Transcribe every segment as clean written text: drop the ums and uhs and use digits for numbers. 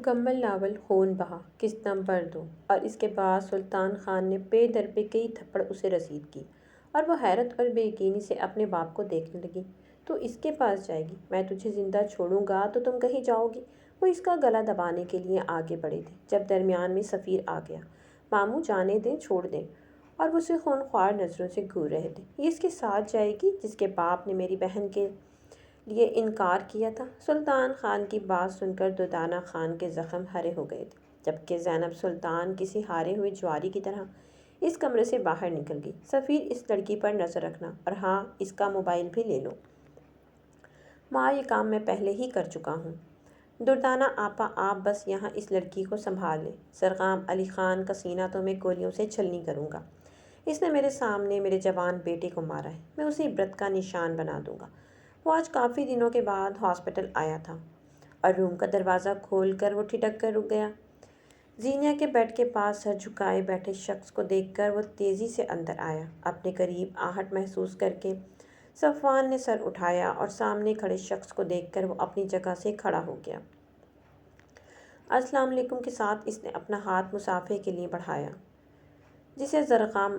مکمل ناول خون بہا قسط نمبر 2 اور اس کے بعد سلطان خان نے پے در پہ کئی تھپڑ اسے رسید کی اور وہ حیرت اور بے یقینی سے اپنے باپ کو دیکھنے لگی۔ تو اس کے پاس جائے گی؟ میں تجھے زندہ چھوڑوں گا تو تم کہیں جاؤ گی؟ وہ اس کا گلا دبانے کے لیے آگے بڑھے تھے جب درمیان میں سفیر آ گیا۔ ماموں جانے دیں، چھوڑ دیں۔ اور وہ اسے خونخوار نظروں سے گھور رہے تھے۔ یہ اس کے ساتھ جائے گی جس کے باپ نے میری بہن کے لیے انکار کیا تھا؟ سلطان خان کی بات سن کر دردانہ خان کے زخم ہرے ہو گئے تھے، جبکہ زینب سلطان کسی ہارے ہوئے جواری کی طرح اس کمرے سے باہر نکل گئی۔ سفیر، اس لڑکی پر نظر رکھنا، اور ہاں، اس کا موبائل بھی لے لو۔ ماں، یہ کام میں پہلے ہی کر چکا ہوں۔ دردانہ آپا، آپ بس یہاں اس لڑکی کو سنبھال لیں۔ سرغام علی خان کا سینہ تو میں گولیوں سے چھلنی کروں گا۔ اس نے میرے سامنے میرے جوان بیٹے کو مارا ہے، میں اسے عبرت کا نشان بنا دوں گا۔ وہ آج کافی دنوں کے بعد ہاسپٹل آیا تھا اور روم کا دروازہ کھول کر وہ ٹھٹک کر رک گیا۔ زینیا کے بیڈ کے پاس سر جھکائے بیٹھے شخص کو دیکھ کر وہ تیزی سے اندر آیا۔ اپنے قریب آہٹ محسوس کر کے صفوان نے سر اٹھایا اور سامنے کھڑے شخص کو دیکھ کر وہ اپنی جگہ سے کھڑا ہو گیا۔ السلام علیکم کے ساتھ اس نے اپنا ہاتھ مصافحے کے لیے بڑھایا، جسے زرغام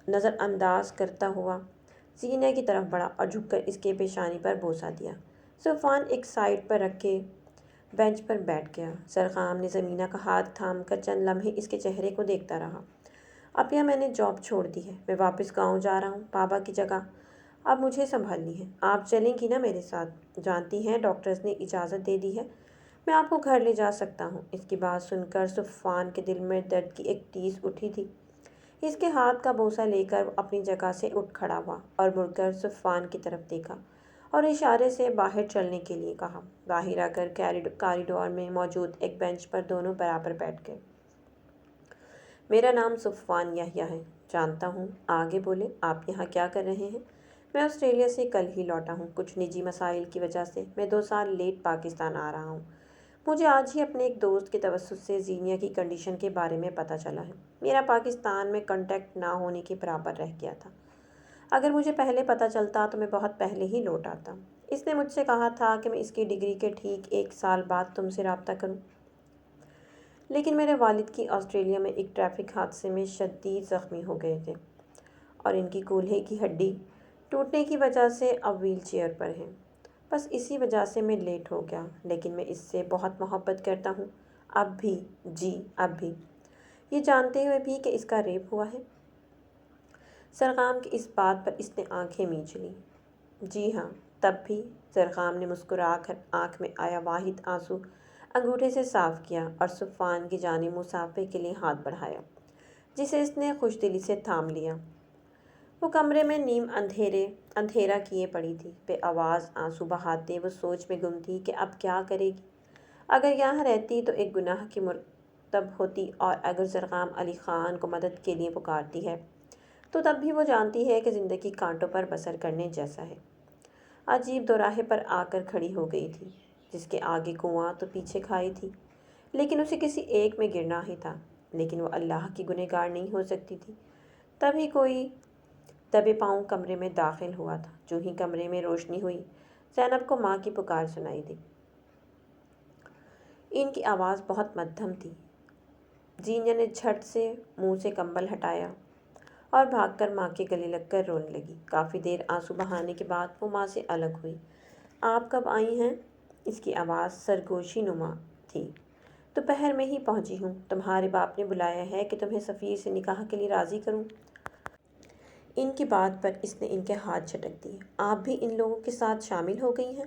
نظر انداز کرتا ہوا زینیا کی طرف بڑھا اور جھک کر اس کے پیشانی پر بوسہ دیا۔ صفوان ایک سائیڈ پر رکھے بینچ پر بیٹھ گیا۔ زرغام نے زمینہ کا ہاتھ تھام کر چند لمحے اس کے چہرے کو دیکھتا رہا۔ اپیا، میں نے جاب چھوڑ دی ہے، میں واپس گاؤں جا رہا ہوں، بابا کی جگہ اب مجھے سنبھالنی ہے۔ آپ چلیں گی نا میرے ساتھ؟ جانتی ہیں ڈاکٹرز نے اجازت دے دی ہے، میں آپ کو گھر لے جا سکتا ہوں۔ اس کی بات سن کر صفوان کے دل میں درد کی ایک ٹیس اٹھی تھی۔ اس کے ہاتھ کا بوسہ لے کر وہ اپنی جگہ سے اٹھ کھڑا ہوا اور مڑ کر صفوان کی طرف دیکھا اور اشارے سے باہر چلنے کے لیے کہا۔ باہر آ کر کاریڈور میں موجود ایک بینچ پر دونوں برابر بیٹھ گئے۔ میرا نام صفوان یحییٰ ہے۔ جانتا ہوں، آگے بولیں، آپ یہاں کیا کر رہے ہیں؟ میں آسٹریلیا سے کل ہی لوٹا ہوں، کچھ نجی مسائل کی وجہ سے میں 2 سال لیٹ پاکستان آ رہا ہوں۔ مجھے آج ہی اپنے ایک دوست کے توسط سے زینیا کی کنڈیشن کے بارے میں پتہ چلا ہے۔ میرا پاکستان میں کنٹیکٹ نہ ہونے کے برابر رہ گیا تھا۔ اگر مجھے پہلے پتہ چلتا تو میں بہت پہلے ہی لوٹ آتا۔ اس نے مجھ سے کہا تھا کہ میں اس کی ڈگری کے ٹھیک 1 سال بعد تم سے رابطہ کروں، لیکن میرے والد کی آسٹریلیا میں ایک ٹریفک حادثے میں شدید زخمی ہو گئے تھے اور ان کی کولہے کی ہڈی ٹوٹنے کی وجہ سے اب وہیل چیئر پر ہیں۔ بس اسی وجہ سے میں لیٹ ہو گیا، لیکن میں اس سے بہت محبت کرتا ہوں، اب بھی، جی اب بھی، یہ جانتے ہوئے بھی کہ اس کا ریپ ہوا ہے۔ زرغام کی اس بات پر اس نے آنکھیں میچ لیں۔ جی ہاں، تب بھی؟ زرغام نے مسکرا کر آنکھ میں آیا واحد آنسو انگوٹھے سے صاف کیا اور صفوان کی جانب مصافحے کے لیے ہاتھ بڑھایا، جسے اس نے خوش دلی سے تھام لیا۔ وہ کمرے میں نیم اندھیرا کیے پڑی تھی، بے آواز آنسو بہاتے وہ سوچ میں گم تھی کہ اب کیا کرے گی۔ اگر یہاں رہتی تو ایک گناہ کی مرتکب ہوتی، اور اگر زرغام علی خان کو مدد کے لیے پکارتی ہے تو تب بھی وہ جانتی ہے کہ زندگی کانٹوں پر بسر کرنے جیسا ہے۔ عجیب دوراہے پر آ کر کھڑی ہو گئی تھی، جس کے آگے کنواں تو پیچھے کھائی تھی، لیکن اسے کسی ایک میں گرنا ہی تھا۔ لیکن وہ اللہ کی گنہگار نہیں ہو سکتی تھی۔ تبھی کوئی دبے پاؤں کمرے میں داخل ہوا تھا۔ جو ہی کمرے میں روشنی ہوئی، زینب کو ماں کی پکار سنائی دی۔ ان کی آواز بہت مدھم تھی۔ زینیا نے جھٹ سے منہ سے کمبل ہٹایا اور بھاگ کر ماں کے گلے لگ کر رونے لگی۔ کافی دیر آنسو بہانے کے بعد وہ ماں سے الگ ہوئی۔ آپ کب آئی ہیں؟ اس کی آواز سرگوشی نما تھی۔ دوپہر میں ہی پہنچی ہوں۔ تمہارے باپ نے بلایا ہے کہ تمہیں سفیر سے نکاح کے لیے راضی کروں۔ ان کی بات پر اس نے ان کے ہاتھ جھٹک دیے۔ آپ بھی ان لوگوں کے ساتھ شامل ہو گئی ہیں؟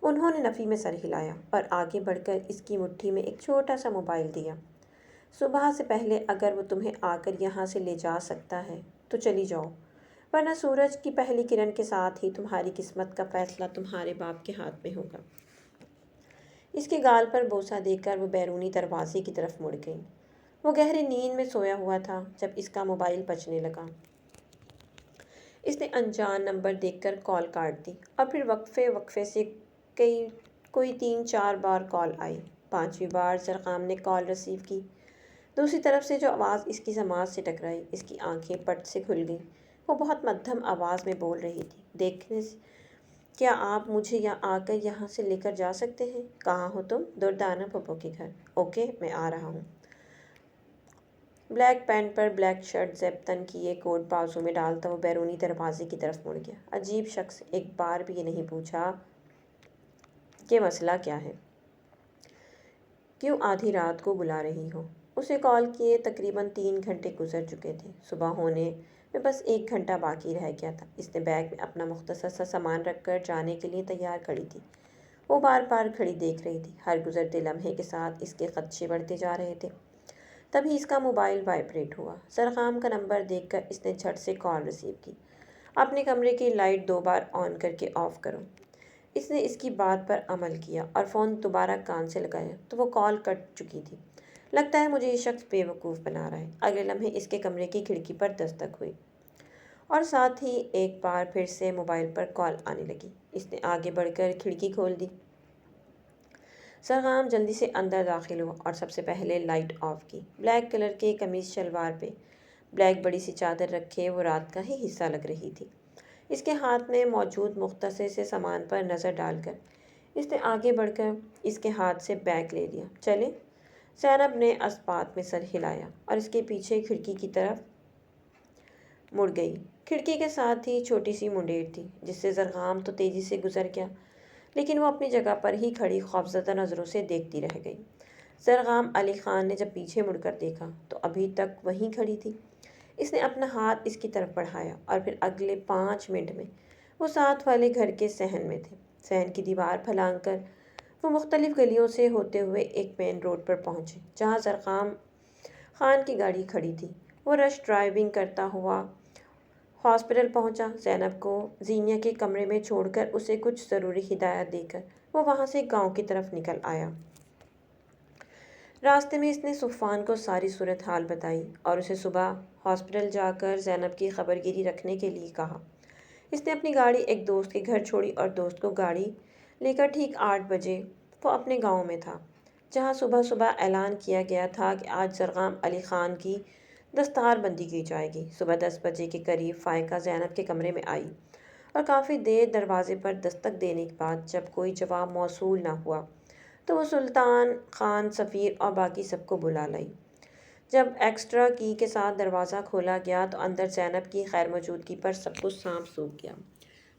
انہوں نے نفی میں سر ہلایا اور آگے بڑھ کر اس کی مٹھی میں ایک چھوٹا سا موبائل دیا۔ صبح سے پہلے اگر وہ تمہیں آ کر یہاں سے لے جا سکتا ہے تو چلی جاؤ، ورنہ سورج کی پہلی کرن کے ساتھ ہی تمہاری قسمت کا فیصلہ تمہارے باپ کے ہاتھ میں ہوگا۔ اس کے گال پر بوسہ دے کر وہ بیرونی دروازے کی طرف مڑ گئی۔ وہ گہری نیند میں سویا ہوا تھا جب اس کا موبائل بجنے لگا۔ اس نے انجان نمبر دیکھ کر کال کاٹ دی اور پھر وقفے وقفے سے کوئی 3-4 بار کال آئی۔ 5ویں بار زرغام نے کال ریسیو کی۔ دوسری طرف سے جو آواز اس کی سماعت سے ٹکرائی، اس کی آنکھیں پٹ سے کھل گئیں۔ وہ بہت مدھم آواز میں بول رہی تھی، کیا آپ مجھے آ کر یہاں سے لے کر جا سکتے ہیں؟ کہاں ہو تم؟ دردانہ پھپھو کے گھر۔ اوکے، میں آ رہا ہوں۔ بلیک پینٹ پر بلیک شرٹ زیب تن کیے کوٹ بازو میں ڈالتا وہ بیرونی دروازے کی طرف مڑ گیا۔ عجیب شخص ایک بار بھی یہ نہیں پوچھا کہ مسئلہ کیا ہے؟ کیوں آدھی رات کو بلا رہی ہو؟ اسے کال کیے تقریباً 3 گھنٹے گزر چکے تھے۔ صبح ہونے میں بس 1 گھنٹہ باقی رہ گیا تھا۔ اس نے بیگ میں اپنا مختصر سا سامان رکھ کر جانے کے لیے تیار کھڑی تھی۔ وہ بار بار گھڑی دیکھ رہی تھی۔ ہر گزرتے لمحے کے ساتھ اس کے خدشے بڑھتے جا رہے تھے۔ تبھی اس کا موبائل وائبریٹ ہوا۔ زرخام کا نمبر دیکھ کر اس نے جھٹ سے کال ریسیو کی۔ اپنے کمرے کی لائٹ 2 بار آن کر کے آف کرو۔ اس نے اس کی بات پر عمل کیا اور فون دوبارہ کان سے لگایا تو وہ کال کٹ چکی تھی۔ لگتا ہے مجھے یہ شخص بے وقوف بنا رہا ہے۔ اگلے لمحے اس کے کمرے کی کھڑکی پر دستک ہوئی اور ساتھ ہی ایک بار پھر سے موبائل پر کال آنے لگی۔ اس نے آگے بڑھ کر کھڑکی کھول دی۔ زرخام جلدی سے اندر داخل ہوا اور سب سے پہلے لائٹ آف کی۔ بلیک کلر کے قمیض شلوار پہ بلیک بڑی سی چادر رکھے وہ رات کا ہی حصہ لگ رہی تھی۔ اس کے ہاتھ میں موجود مختصر سے سامان پر نظر ڈال کر اس نے آگے بڑھ کر اس کے ہاتھ سے بیگ لے لیا۔ چلیں؟ زینب نے اسبات میں سر ہلایا اور اس کے پیچھے کھڑکی کی طرف مڑ گئی۔ کھڑکی کے ساتھ ہی چھوٹی سی منڈیر تھی جس سے زرخام تو تیزی سے گزر گیا لیکن وہ اپنی جگہ پر ہی کھڑی خوفزدہ نظروں سے دیکھتی رہ گئی۔ زرخام علی خان نے جب پیچھے مڑ کر دیکھا تو ابھی تک وہیں کھڑی تھی۔ اس نے اپنا ہاتھ اس کی طرف بڑھایا اور پھر اگلے 5 منٹ میں وہ ساتھ والے گھر کے صحن میں تھے۔ صحن کی دیوار پھلانگ کر وہ مختلف گلیوں سے ہوتے ہوئے ایک مین روڈ پر پہنچے جہاں زرخام خان کی گاڑی کھڑی تھی۔ وہ رش ڈرائیونگ کرتا ہوا ہاسپٹل پہنچا۔ زینب کو زینیا کے کمرے میں چھوڑ کر اسے کچھ ضروری ہدایات دے کر وہ وہاں سے گاؤں کی طرف نکل آیا۔ راستے میں اس نے صفوان کو ساری صورتحال بتائی اور اسے صبح ہاسپٹل جا کر زینب کی خبر گیری رکھنے کے لیے کہا۔ اس نے اپنی گاڑی ایک دوست کے گھر چھوڑی اور دوست کو گاڑی لے کر ٹھیک 8 بجے وہ اپنے گاؤں میں تھا جہاں صبح صبح اعلان کیا گیا تھا کہ آج زرخام علی خان کی دستار بندی کی جائے گی۔ صبح 10 بجے کے قریب فائقہ زینب کے کمرے میں آئی اور کافی دیر دروازے پر دستک دینے کے بعد جب کوئی جواب موصول نہ ہوا تو وہ سلطان خان، سفیر اور باقی سب کو بلا لائی۔ جب ایکسٹرا کی کے ساتھ دروازہ کھولا گیا تو اندر زینب کی خیر موجودگی پر سب کچھ سانپ سوکھ گیا۔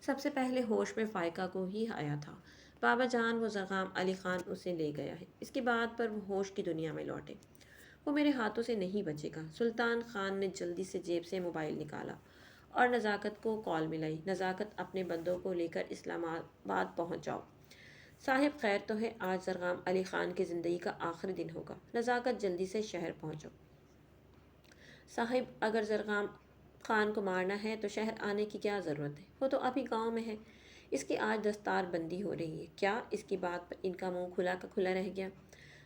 سب سے پہلے ہوش میں فائقہ کو ہی آیا تھا۔ بابا جان، وہ زرخام علی خان اسے لے گیا ہے۔ اس کی بات پر وہ ہوش کی دنیا میں لوٹے۔ وہ میرے ہاتھوں سے نہیں بچے گا۔ سلطان خان نے جلدی سے جیب سے موبائل نکالا اور نزاکت کو کال ملائی۔ نزاکت، اپنے بندوں کو لے کر اسلام آباد پہنچ جاؤ۔ صاحب خیر تو ہے، آج زرخام علی خان کی زندگی کا آخری دن ہوگا۔ نزاکت، جلدی سے شہر پہنچو۔ صاحب، اگر زرخام خان کو مارنا ہے تو شہر آنے کی کیا ضرورت ہے؟ وہ تو ابھی گاؤں میں ہے۔ اس کی آج دستار بندی ہو رہی ہے۔ کیا؟ اس کی بات پر ان کا منہ کھلا کا کھلا رہ گیا۔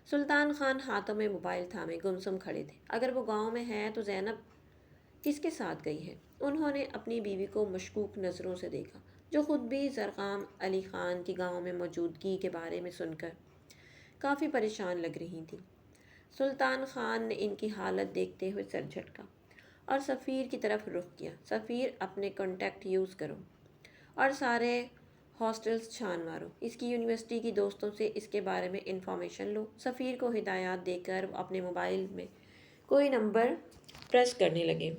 سلطان خان ہاتھوں میں موبائل تھامے گمسم کھڑے تھے۔ اگر وہ گاؤں میں ہے تو زینب کس کے ساتھ گئی ہے؟ انہوں نے اپنی بیوی کو مشکوک نظروں سے دیکھا جو خود بھی زرخام علی خان کی گاؤں میں موجودگی کے بارے میں سن کر کافی پریشان لگ رہی تھی۔ سلطان خان نے ان کی حالت دیکھتے ہوئے سر جھٹکا اور سفیر کی طرف رخ کیا۔ سفیر، اپنے کانٹیکٹ یوز کرو اور سارے ہاسٹلز چھان مارو۔ اس کی یونیورسٹی کی دوستوں سے اس کے بارے میں انفارمیشن لو۔ سفیر کو ہدایات دے کر وہ اپنے موبائل میں کوئی نمبر پریس کرنے لگے۔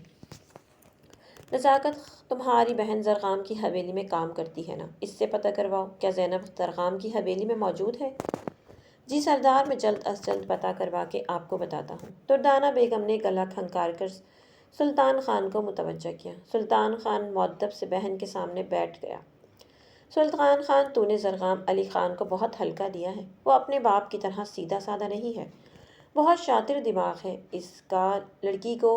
نزاکت، تمہاری بہن زرخام کی حویلی میں کام کرتی ہے نا؟ اس سے پتہ کرواؤ کیا زینب زرخام کی حویلی میں موجود ہے؟ جی سردار، میں جلد از جلد پتہ کروا کے آپ کو بتاتا ہوں۔ دردانہ بیگم نے گلا کھنکار کر سلطان خان کو متوجہ کیا۔ سلطان خان مؤدب سے بہن کے سامنے بیٹھ گیا۔ سلطان خان، تو نے زرخام علی خان کو بہت ہلکا لیا ہے۔ وہ اپنے باپ کی طرح سیدھا سادہ نہیں ہے۔ بہت شاطر دماغ ہے اس کا۔ لڑکی کو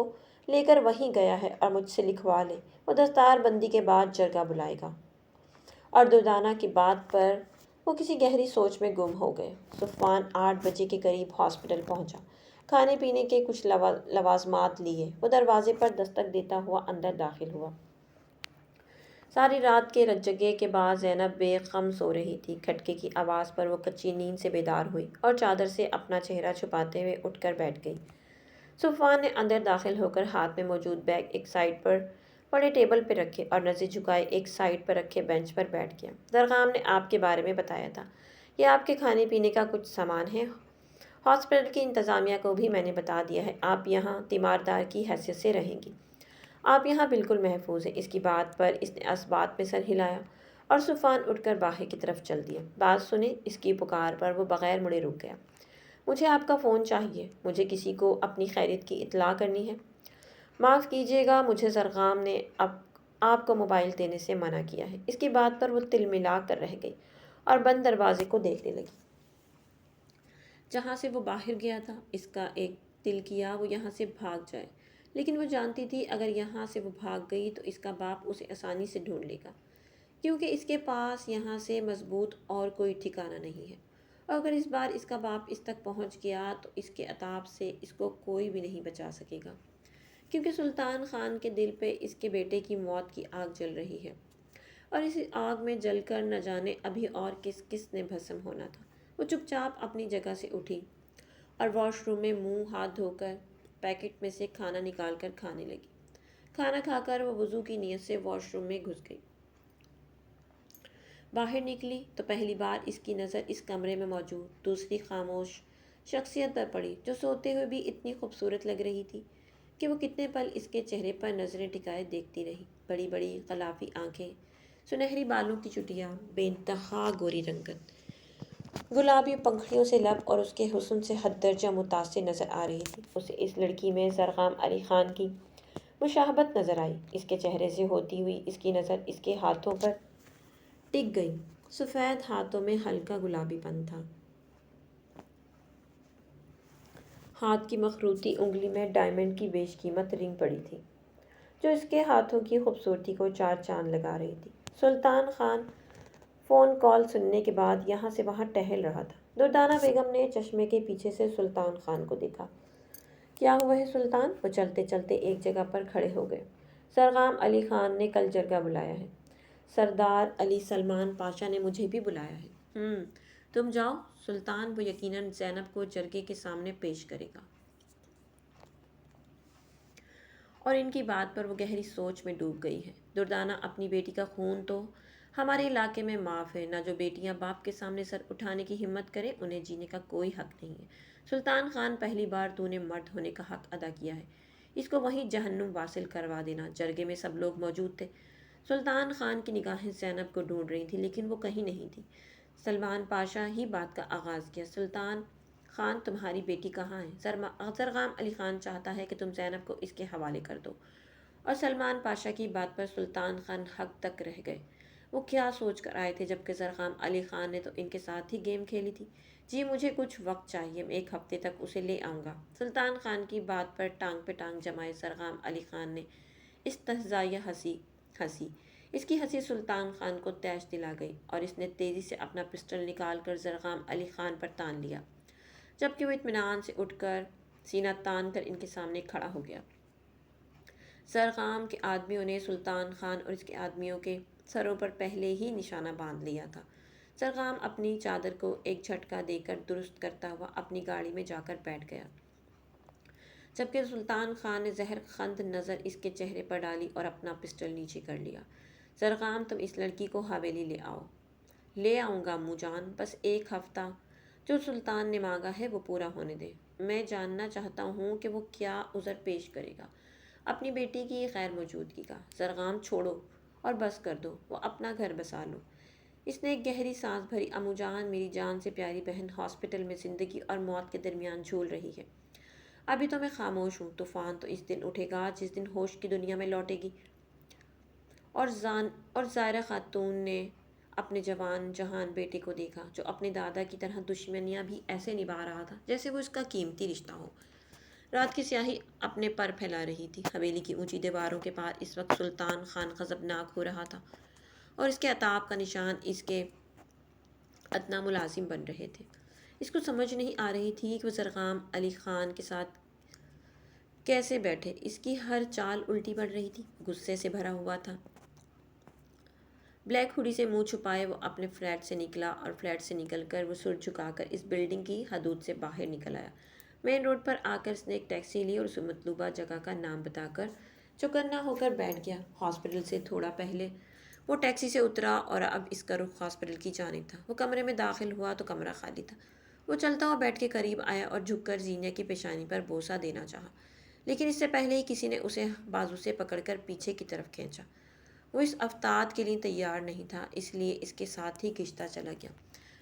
لے کر وہیں گیا ہے اور مجھ سے لکھوا لے، وہ دستار بندی کے بعد جرگہ بلائے گا۔ اور دردانہ کی بات پر وہ کسی گہری سوچ میں گم ہو گئے۔ صفوان 8 بجے کے قریب ہاسپٹل پہنچا۔ کھانے پینے کے کچھ لوازمات لیے وہ دروازے پر دستک دیتا ہوا اندر داخل ہوا۔ ساری رات کے رجگے کے بعد زینب بے خم سو رہی تھی۔ کھٹکے کی آواز پر وہ کچی نیند سے بیدار ہوئی اور چادر سے اپنا چہرہ چھپاتے ہوئے اٹھ کر بیٹھ گئی۔ صفوان نے اندر داخل ہو کر ہاتھ میں موجود بیگ ایک سائیڈ پر بڑے ٹیبل پہ رکھے اور نظر جھکائے ایک سائڈ پر رکھے بینچ پر بیٹھ گیا۔ زرغام نے آپ کے بارے میں بتایا تھا۔ یہ آپ کے کھانے پینے کا کچھ سامان ہے۔ ہاسپٹل کی انتظامیہ کو بھی میں نے بتا دیا ہے، آپ یہاں تیماردار کی حیثیت سے رہیں گی۔ آپ یہاں بالکل محفوظ ہیں۔ اس کی بات پر اس نے اسبات میں سر ہلایا اور صوفان اٹھ کر باہر کی طرف چل دیا۔ بات سنیں، اس کی پکار پر وہ بغیر مڑے رک گیا۔ مجھے آپ کا فون چاہیے، مجھے کسی کو اپنی خیریت کی اطلاع کرنی ہے۔ معاف کیجیے گا، مجھے زرغام نے آپ کو موبائل دینے سے منع کیا ہے۔ اس کی بات پر وہ تلملا کر رہ گئی اور بند دروازے کو دیکھنے لگی جہاں سے وہ باہر گیا تھا۔ اس کا ایک دل کیا وہ یہاں سے بھاگ جائے، لیکن وہ جانتی تھی اگر یہاں سے وہ بھاگ گئی تو اس کا باپ اسے آسانی سے ڈھونڈ لے گا، کیونکہ اس کے پاس یہاں سے مضبوط اور کوئی ٹھکانہ نہیں ہے۔ اور اگر اس بار اس کا باپ اس تک پہنچ گیا تو اس کے عذاب سے اس کو کوئی بھی نہیں بچا سکے گا، کیونکہ سلطان خان کے دل پہ اس کے بیٹے کی موت کی آگ جل رہی ہے، اور اس آگ میں جل کر نہ جانے ابھی اور کس کس نے بھسم ہونا تھا۔ وہ چپ چاپ اپنی جگہ سے اٹھی اور واش روم میں منہ ہاتھ دھو کر پیکٹ میں سے کھانا نکال کر کھانے لگی۔ کھانا کھا کر وہ وضو کی نیت سے واش روم میں گھس گئی۔ باہر نکلی تو پہلی بار اس کی نظر اس کمرے میں موجود دوسری خاموش شخصیت پر پڑی، جو سوتے ہوئے بھی اتنی خوبصورت لگ رہی تھی کہ وہ کتنے پل اس کے چہرے پر نظریں ٹکائے دیکھتی رہی۔ بڑی بڑی غلافی آنکھیں، سنہری بالوں کی چٹیاں، بے انتہا گوری رنگت، گلابی پنکھڑیوں سے لب اور اس کے حسن سے حد درجہ متاثر نظر آ رہی تھی۔ اسے اس لڑکی میں زرغام علی خان کی مشابہت نظر آئی۔ اس کے چہرے سے ہوتی ہوئی اس کی نظر اس کے ہاتھوں پر ٹک گئی۔ سفید ہاتھوں میں ہلکا گلابی پن تھا۔ ہاتھ کی مخروطی انگلی میں ڈائمنڈ کی بیش قیمت رنگ پڑی تھی، جو اس کے ہاتھوں کی خوبصورتی کو چار چاند لگا رہی تھی۔ سلطان خان فون کال سننے کے بعد یہاں سے وہاں ٹہل رہا تھا۔ دردانہ بیگم نے چشمے کے پیچھے سے سلطان خان کو دیکھا۔ کیا ہوا ہے سلطان؟ وہ چلتے چلتے ایک جگہ پر کھڑے ہو گئے۔ زرغام علی خان نے کل جرگہ بلایا ہے۔ سردار علی سلمان پاشا نے مجھے بھی بلایا ہے۔ تم جاؤ۔ سلطان، وہ یقیناً زینب کو جرگے کے سامنے پیش کرے گا۔ اور ان کی بات پر وہ گہری سوچ میں ڈوب گئی ہے۔ دردانہ اپنی بیٹی کا خون تو ہمارے علاقے میں معاف ہے، نہ جو بیٹیاں باپ کے سامنے سر اٹھانے کی ہمت کریں انہیں جینے کا کوئی حق نہیں ہے۔ سلطان خان، پہلی بار تو نے مرد ہونے کا حق ادا کیا ہے، اس کو وہیں جہنم واصل کروا دینا۔ جرگے میں سب لوگ موجود تھے۔ سلطان خان کی نگاہیں زینب کو ڈھونڈ رہی تھیں، لیکن وہ کہیں نہیں تھی۔ سلمان پاشا ہی بات کا آغاز کیا۔ سلطان خان، تمہاری بیٹی کہاں ہے؟ زرغام علی خان چاہتا ہے کہ تم زینب کو اس کے حوالے کر دو۔ اور سلمان پاشا کی بات پر سلطان خان حق تک رہ گئے۔ وہ کیا سوچ کر آئے تھے، جبکہ زرغام علی خان نے تو ان کے ساتھ ہی گیم کھیلی تھی۔ جی مجھے کچھ وقت چاہیے، میں ایک ہفتے تک اسے لے آؤں گا۔ سلطان خان کی بات پر ٹانگ پہ ٹانگ جمائے زرغام علی خان نے استہزائیہ ہنسی۔ اس کی ہنسی سلطان خان کو طیش دلا گئی اور اس نے تیزی سے اپنا پسٹل نکال کر زرغام علی خان پر تان لیا، جبکہ وہ اطمینان سے اٹھ کر سینہ تان کر ان کے سامنے کھڑا ہو گیا۔ زرغام کے آدمیوں نے سلطان خان اور اس کے آدمیوں کے سروں پر پہلے ہی نشانہ باندھ لیا تھا۔ زرغام اپنی چادر کو ایک جھٹکا دے کر درست کرتا ہوا اپنی گاڑی میں جا کر بیٹھ گیا، جبکہ سلطان خان نے زہر خند نظر اس کے چہرے پر ڈالی اور اپنا پسٹل نیچے کر لیا۔ زرغام، تم اس لڑکی کو حویلی لے آؤ۔ لے آؤں گا امو جان، بس ایک ہفتہ جو سلطان نے مانگا ہے وہ پورا ہونے دیں۔ میں جاننا چاہتا ہوں کہ وہ کیا عذر پیش کرے گا اپنی بیٹی کی غیر موجودگی کا۔ زرغام، چھوڑو اور بس کر دو، وہ اپنا گھر بسا لو۔ اس نے ایک گہری سانس بھری۔ امو جان، میری جان سے پیاری بہن ہاسپٹل میں زندگی اور موت کے درمیان جھول رہی ہے۔ ابھی تو میں خاموش ہوں، طوفان تو اس دن اٹھے گا جس دن ہوش کی دنیا میں لوٹے گی۔ اور زائرہ خاتون نے اپنے جوان جہان بیٹے کو دیکھا، جو اپنے دادا کی طرح دشمنیاں بھی ایسے نبھا رہا تھا جیسے وہ اس کا قیمتی رشتہ ہو۔ رات کی سیاہی اپنے پر پھیلا رہی تھی۔ حویلی کی اونچی دیواروں کے پار اس وقت سلطان خان غضبناک ہو رہا تھا اور اس کے عتاب کا نشان اس کے ادنیٰ ملازم بن رہے تھے۔ اس کو سمجھ نہیں آ رہی تھی کہ وہ زرغام علی خان کے ساتھ کیسے بیٹھے۔ اس کی ہر چال الٹی پڑ رہی تھی، غصے سے بھرا ہوا تھا۔ بلیک ہوڈی سے منہ چھپائے وہ اپنے فلیٹ سے نکلا اور فلیٹ سے نکل کر وہ سر جھکا کر اس بلڈنگ کی حدود سے باہر نکل آیا۔ مین روڈ پر آ کر اس نے ایک ٹیکسی لی اور اسے مطلوبہ جگہ کا نام بتا کر چوکنا ہو کر بیٹھ گیا۔ ہاسپٹل سے تھوڑا پہلے وہ ٹیکسی سے اترا اور اب اس کا رخ ہاسپٹل کی جانب تھا۔ وہ کمرے میں داخل ہوا تو کمرہ خالی تھا۔ وہ چلتا ہوا بیٹھ کے قریب آیا اور جھک کر زینیا کی پیشانی پر بوسہ دینا چاہا، لیکن اس سے پہلے ہی کسی نے اسے بازو سے پکڑ کر پیچھے کی طرف کھینچا۔ وہ اس افتاد کے لیے تیار نہیں تھا، اس لیے اس کے ساتھ ہی کھنچتا چلا گیا،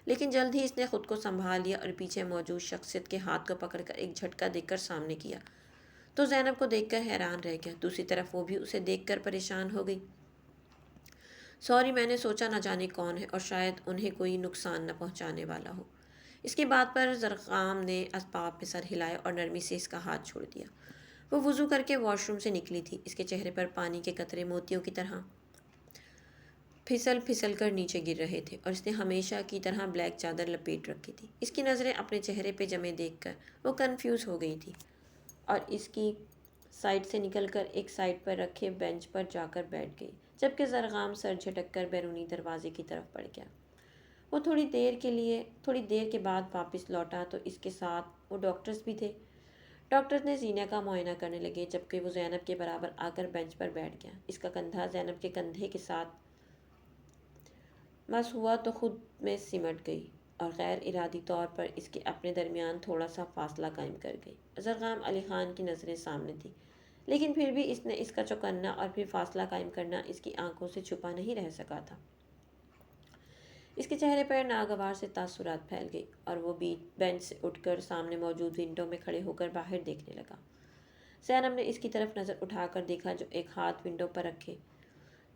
لیکن جلد ہی اس نے خود کو سنبھال لیا اور پیچھے موجود شخصیت کے ہاتھ کو پکڑ کر ایک جھٹکا دے کر سامنے کیا تو زینب کو دیکھ کر حیران رہ گیا۔ دوسری طرف وہ بھی اسے دیکھ کر پریشان ہو گئی۔ سوری، میں نے سوچا نہ جانے کون ہے اور شاید انہیں کوئی نقصان نہ پہنچانے والا ہو۔ اس کی بات پر زرقام نے اسباب میں سر ہلایا اور نرمی سے اس کا ہاتھ چھوڑ دیا۔ وہ وضو کر کے واش روم سے نکلی تھی۔ اس کے چہرے پر پانی کے قطرے موتیوں کی طرح پھسل پھسل کر نیچے گر رہے تھے اور اس نے ہمیشہ کی طرح بلیک چادر لپیٹ رکھی تھی۔ اس کی نظریں اپنے چہرے پہ جمے دیکھ کر وہ کنفیوز ہو گئی تھی اور اس کی سائڈ سے نکل کر ایک سائڈ پر رکھے بینچ پر جا کر بیٹھ گئی، جبکہ زرقام سر جھٹک کر بیرونی دروازے کی طرف بڑھ گیا۔ وہ تھوڑی دیر کے بعد واپس لوٹا تو اس کے ساتھ وہ ڈاکٹرز بھی تھے۔ ڈاکٹرز نے زینیا کا معائنہ کرنے لگے، جبکہ وہ زینب کے برابر آ کر بینچ پر بیٹھ گیا۔ اس کا کندھا زینب کے کندھے کے ساتھ مس ہوا تو خود میں سمٹ گئی اور غیر ارادی طور پر اس کے اپنے درمیان تھوڑا سا فاصلہ قائم کر گئی۔ زرقام علی خان کی نظریں سامنے تھی، لیکن پھر بھی اس نے اس کا چوکنا اور پھر فاصلہ قائم کرنا اس کی آنکھوں سے چھپا نہیں رہ سکا تھا۔ اس کے چہرے پر ناگوار سے تاثرات پھیل گئی اور وہ بینچ سے اٹھ کر سامنے موجود ونڈو میں کھڑے ہو کر باہر دیکھنے لگا۔ زینب نے اس کی طرف نظر اٹھا کر دیکھا جو ایک ہاتھ ونڈو پر رکھے،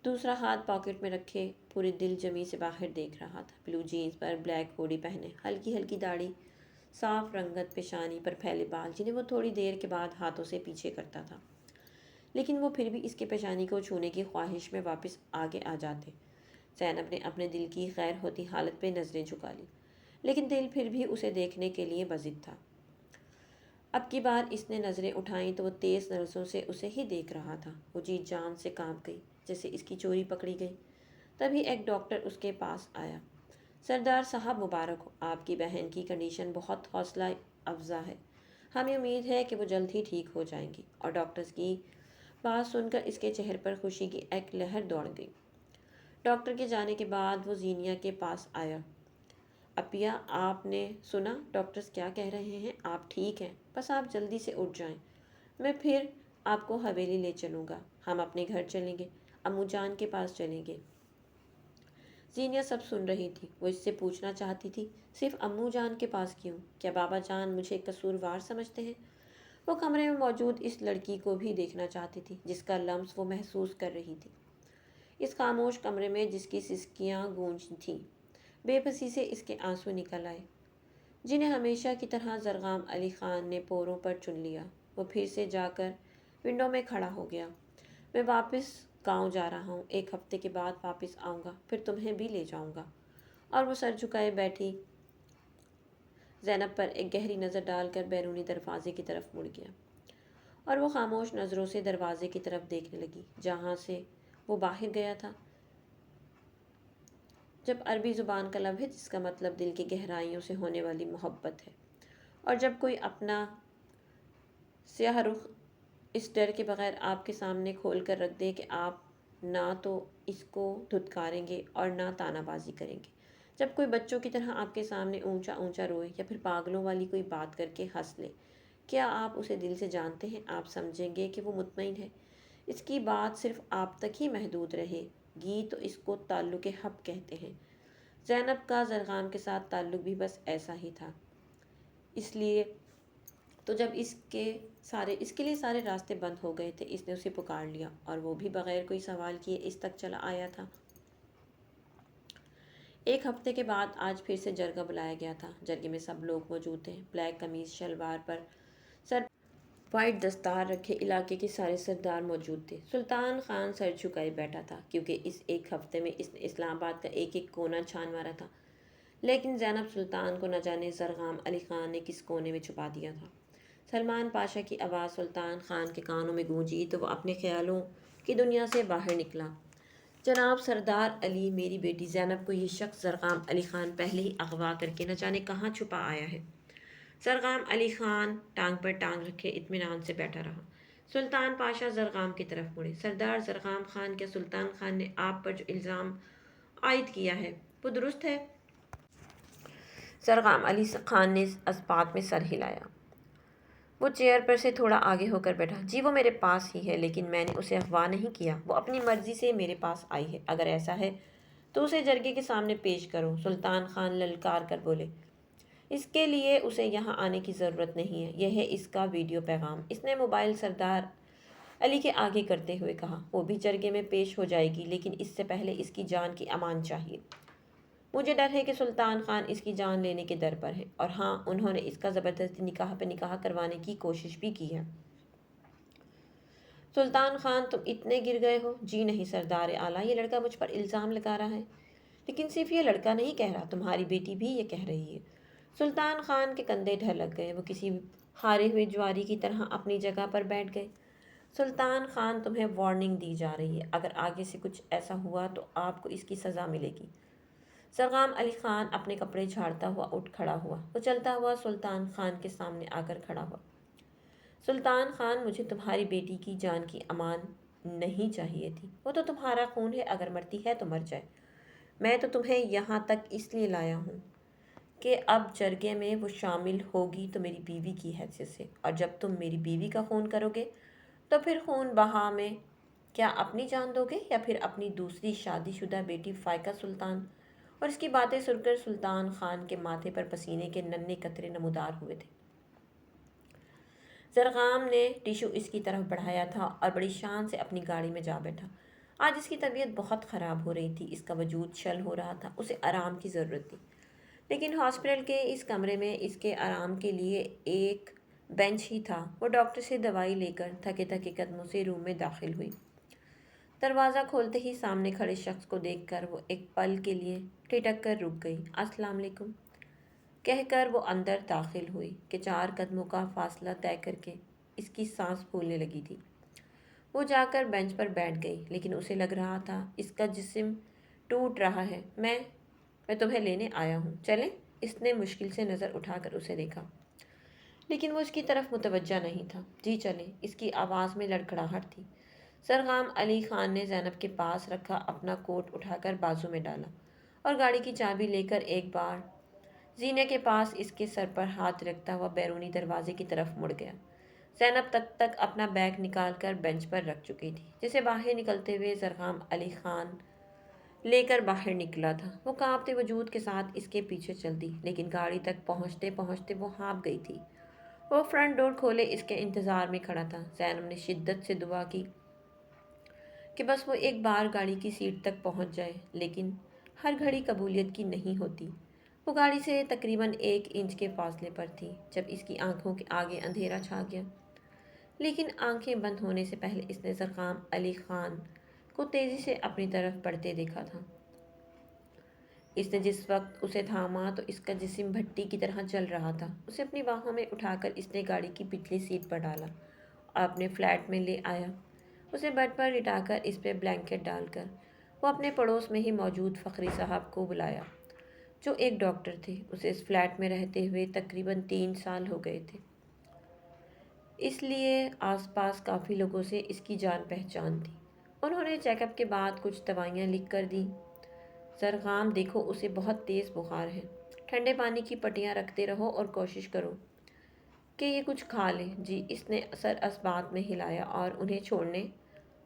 دوسرا ہاتھ پاکٹ میں رکھے پورے دل جمی سے باہر دیکھ رہا تھا۔ بلو جینز پر بلیک ہوڈی پہنے، ہلکی ہلکی داڑھی، صاف رنگت پیشانی پر پھیلے بال جنہیں وہ تھوڑی دیر کے بعد ہاتھوں سے پیچھے کرتا تھا، لیکن وہ پھر بھی اس کی پیشانی کو چھونے کی خواہش میں واپس آگے آ جاتے۔ زینب نے اپنے دل کی غیر ہوتی حالت پہ نظریں جھکا لی، لیکن دل پھر بھی اسے دیکھنے کے لیے بضد تھا۔ اب کی بار اس نے نظریں اٹھائیں تو وہ تیز نظروں سے اسے ہی دیکھ رہا تھا۔ وہ جی جان سے کانپ گئی جیسے اس کی چوری پکڑی گئی۔ تبھی ایک ڈاکٹر اس کے پاس آیا۔ سردار صاحب مبارک ہو، آپ کی بہن کی کنڈیشن بہت حوصلہ افزا ہے، ہمیں امید ہے کہ وہ جلد ہی ٹھیک ہو جائیں گی۔ اور ڈاکٹرز کی بات سن کر اس کے چہرے پر خوشی کی ایک لہر دوڑ گئی۔ ڈاکٹر کے جانے کے بعد وہ زینیا کے پاس آیا۔ اپیا، آپ نے سنا ڈاکٹرز کیا کہہ رہے ہیں؟ آپ ٹھیک ہیں، بس آپ جلدی سے اٹھ جائیں، میں پھر آپ کو حویلی لے چلوں گا، ہم اپنے گھر چلیں گے، امو جان کے پاس چلیں گے۔ زینیا سب سن رہی تھی۔ وہ اس سے پوچھنا چاہتی تھی، صرف امو جان کے پاس کیوں؟ کیا بابا جان مجھے قصوروار سمجھتے ہیں؟ وہ کمرے میں موجود اس لڑکی کو بھی دیکھنا چاہتی تھی جس کا لمس وہ محسوس کر رہی تھی، اس خاموش کمرے میں جس کی سسکیاں گونجی تھیں۔ بے بسی سے اس کے آنسو نکل آئے، جنہیں ہمیشہ کی طرح زرقام علی خان نے پوروں پر چن لیا۔ وہ پھر سے جا کر ونڈو میں کھڑا ہو گیا۔ میں واپس گاؤں جا رہا ہوں، 1 ہفتے کے بعد واپس آؤں گا، پھر تمہیں بھی لے جاؤں گا۔ اور وہ سر جھکائے بیٹھی زینب پر ایک گہری نظر ڈال کر بیرونی دروازے کی طرف مڑ گیا اور وہ خاموش نظروں سے دروازے کی طرف دیکھنے لگی جہاں سے وہ باہر گیا تھا۔ جب عربی زبان کا لفظ ہے جس کا مطلب دل کی گہرائیوں سے ہونے والی محبت ہے، اور جب کوئی اپنا سیاہ رخ اس ڈر کے بغیر آپ کے سامنے کھول کر رکھ دے کہ آپ نہ تو اس کو دھتکاریں گے اور نہ طعنہ بازی کریں گے، جب کوئی بچوں کی طرح آپ کے سامنے اونچا اونچا روئے یا پھر پاگلوں والی کوئی بات کر کے ہنس لے، کیا آپ اسے دل سے جانتے ہیں؟ آپ سمجھیں گے کہ وہ مطمئن ہے، اس کی بات صرف آپ تک ہی محدود رہے گی تو اس کو تعلق حب کہتے ہیں۔ زینب کا زرقام کے ساتھ تعلق بھی بس ایسا ہی تھا، اس لیے تو جب اس کے لیے سارے راستے بند ہو گئے تھے، اس نے اسے پکار لیا اور وہ بھی بغیر کوئی سوال کیے اس تک چلا آیا تھا۔ 1 ہفتے کے بعد آج پھر سے جرگہ بلایا گیا تھا۔ جرگے میں سب لوگ موجود تھے۔ بلیک قمیض شلوار پر سر وائٹ دستار رکھے علاقے کے سارے سردار موجود تھے۔ سلطان خان سر جھکائے بیٹھا تھا کیونکہ اس 1 ہفتے میں اس نے اسلام آباد کا ایک ایک کونا چھان مارا تھا، لیکن زینب سلطان کو نہ جانے زرقام علی خان نے کس کونے میں چھپا دیا تھا۔ سلمان پاشا کی آواز سلطان خان کے کانوں میں گونجی تو وہ اپنے خیالوں کی دنیا سے باہر نکلا۔ جناب سردار علی، میری بیٹی زینب کو یہ شخص زرقام علی خان پہلے ہی اغوا کر کے نہ جانے کہاں چھپا آیا ہے۔ زرقام علی خان ٹانگ پر ٹانگ رکھے اطمینان سے بیٹھا رہا۔ سلطان پاشا زرغام کی طرف مڑے۔ سردار زرغام خان، کیا سلطان خان نے آپ پر جو الزام عائد کیا ہے وہ درست ہے؟ زرغام علی خان نے اس بات میں سر ہلایا۔ وہ چیئر پر سے تھوڑا آگے ہو کر بیٹھا۔ جی وہ میرے پاس ہی ہے، لیکن میں نے اسے اغوا نہیں کیا، وہ اپنی مرضی سے میرے پاس آئی ہے۔ اگر ایسا ہے تو اسے جرگے کے سامنے پیش کرو، سلطان خان للکار کر بولے۔ اس کے لیے اسے یہاں آنے کی ضرورت نہیں ہے، یہ ہے اس کا ویڈیو پیغام۔ اس نے موبائل سردار علی کے آگے کرتے ہوئے کہا۔ وہ بھی جرگے میں پیش ہو جائے گی، لیکن اس سے پہلے اس کی جان کی امان چاہیے۔ مجھے ڈر ہے کہ سلطان خان اس کی جان لینے کے در پر ہے، اور ہاں انہوں نے اس کا زبردستی نکاح پہ نکاح کروانے کی کوشش بھی کی ہے۔ سلطان خان تم اتنے گر گئے ہو؟ جی نہیں سردار اعلیٰ، یہ لڑکا مجھ پر الزام لگا رہا ہے، لیکن صرف یہ لڑکا نہیں کہہ رہا، تمہاری بیٹی بھی یہ کہہ رہی ہے۔ سلطان خان کے کندھے ڈھلک گئے، وہ کسی ہارے ہوئے جواری کی طرح اپنی جگہ پر بیٹھ گئے۔ سلطان خان تمہیں وارننگ دی جا رہی ہے، اگر آگے سے کچھ ایسا ہوا تو آپ کو اس کی سزا ملے گی۔ زرغام علی خان اپنے کپڑے جھاڑتا ہوا اٹھ کھڑا ہوا۔ وہ چلتا ہوا سلطان خان کے سامنے آ کر کھڑا ہوا۔ سلطان خان، مجھے تمہاری بیٹی کی جان کی امان نہیں چاہیے تھی، وہ تو تمہارا خون ہے، اگر مرتی ہے تو مر جائے۔ میں تو تمہیں یہاں تک اس لیے لایا ہوں کہ اب جرگے میں وہ شامل ہوگی تو میری بیوی کی حیثیت سے، اور جب تم میری بیوی کا خون کرو گے تو پھر خون بہا میں کیا اپنی جان دو گے یا پھر اپنی دوسری شادی شدہ بیٹی فائقہ سلطان؟ اور اس کی باتیں سن کر سلطان خان کے ماتھے پر پسینے کے ننھے قطرے نمودار ہوئے تھے۔ زرغام نے ٹیشو اس کی طرف بڑھایا تھا اور بڑی شان سے اپنی گاڑی میں جا بیٹھا۔ آج اس کی طبیعت بہت خراب ہو رہی تھی، اس کا وجود چھل ہو رہا تھا، اسے آرام کی ضرورت تھی، لیکن ہاسپٹل کے اس کمرے میں اس کے آرام کے لیے ایک بینچ ہی تھا۔ وہ ڈاکٹر سے دوائی لے کر تھکے تھکے قدموں سے روم میں داخل ہوئی۔ دروازہ کھولتے ہی سامنے کھڑے شخص کو دیکھ کر وہ ایک پل کے لیے ٹھٹک کر رک گئی۔ السلام علیکم کہہ کر وہ اندر داخل ہوئی کہ 4 قدموں کا فاصلہ طے کر کے اس کی سانس پھولنے لگی تھی۔ وہ جا کر بینچ پر بیٹھ گئی، لیکن اسے لگ رہا تھا اس کا جسم ٹوٹ رہا ہے۔ میں تمہیں لینے آیا ہوں، چلیں؟ اس نے مشکل سے نظر اٹھا کر اسے دیکھا، لیکن وہ اس کی طرف متوجہ نہیں تھا۔ جی چلیں، اس کی آواز میں لڑکھڑاہٹ تھی۔ زرغام علی خان نے زینب کے پاس رکھا اپنا کوٹ اٹھا کر بازو میں ڈالا اور گاڑی کی چابی لے کر ایک بار زینے کے پاس اس کے سر پر ہاتھ رکھتا ہوا بیرونی دروازے کی طرف مڑ گیا۔ زینب تک اپنا بیگ نکال کر بینچ پر رکھ چکی تھی، جسے باہر نکلتے ہوئے زرغام علی خان لے کر باہر نکلا تھا۔ وہ کانپتے وجود کے ساتھ اس کے پیچھے چلتی، لیکن گاڑی تک پہنچتے پہنچتے وہ ہانپ گئی تھی۔ وہ فرنٹ ڈور کھولے اس کے انتظار میں کھڑا تھا۔ زینب نے شدت سے دعا کی کہ بس وہ ایک بار گاڑی کی سیٹ تک پہنچ جائے، لیکن ہر گھڑی قبولیت کی نہیں ہوتی۔ وہ گاڑی سے تقریباً 1 انچ کے فاصلے پر تھی جب اس کی آنکھوں کے آگے اندھیرا چھا گیا، لیکن آنکھیں بند ہونے سے پہلے اس نے زرغام علی خان کو تیزی سے اپنی طرف بڑھتے دیکھا تھا۔ اس نے جس وقت اسے تھاما تو اس کا جسم بھٹی کی طرح جل رہا تھا۔ اسے اپنی باہوں میں اٹھا کر اس نے گاڑی کی پچھلی سیٹ پر ڈالا اور اپنے فلیٹ میں لے آیا۔ اسے بیڈ پر لٹا کر اس پہ بلینکٹ ڈال کر وہ اپنے پڑوس میں ہی موجود فخری صاحب کو بلایا، جو ایک ڈاکٹر تھے۔ اسے اس فلیٹ میں رہتے ہوئے تقریباً 3 سال ہو گئے تھے، اس لیے آس پاس کافی لوگوں سے اس کی جان پہچان تھی۔ انہوں نے چیک اپ کے بعد کچھ دوائیاں لکھ کر دیں۔ زرغام دیکھو، اسے بہت تیز بخار ہے، ٹھنڈے پانی کی پٹیاں رکھتے رہو اور کوشش کرو کہ یہ کچھ کھا لے۔ جی، اس نے سر اسبات میں ہلایا اور انہیں چھوڑنے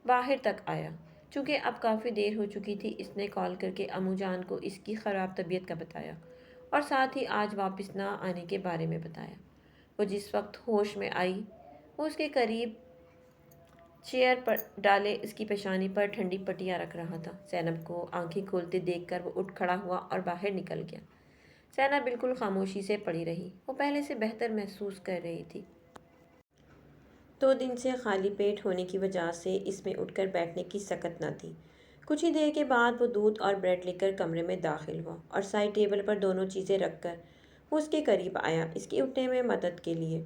باہر تک آیا۔ چونکہ اب کافی دیر ہو چکی تھی، اس نے کال کر کے امو جان کو اس کی خراب طبیعت کا بتایا اور ساتھ ہی آج واپس نہ آنے کے بارے میں بتایا۔ وہ جس وقت ہوش میں آئی، وہ اس کے قریب چیئر پر ڈالے اس کی پیشانی پر ٹھنڈی پٹیاں رکھ رہا تھا۔ زینب کو آنکھیں کھولتے دیکھ کر وہ اٹھ کھڑا ہوا اور باہر نکل گیا۔ زینب بالکل خاموشی سے پڑی رہی، وہ پہلے سے بہتر محسوس کر رہی تھی۔ 2 دن سے خالی پیٹ ہونے کی وجہ سے اس میں اٹھ کر بیٹھنے کی سکت نہ تھی۔ کچھ ہی دیر کے بعد وہ دودھ اور بریڈ لے کر کمرے میں داخل ہوا اور سائڈ ٹیبل پر دونوں چیزیں رکھ کر وہ اس کے قریب آیا، اس کے اٹھنے میں مدد کے لیے۔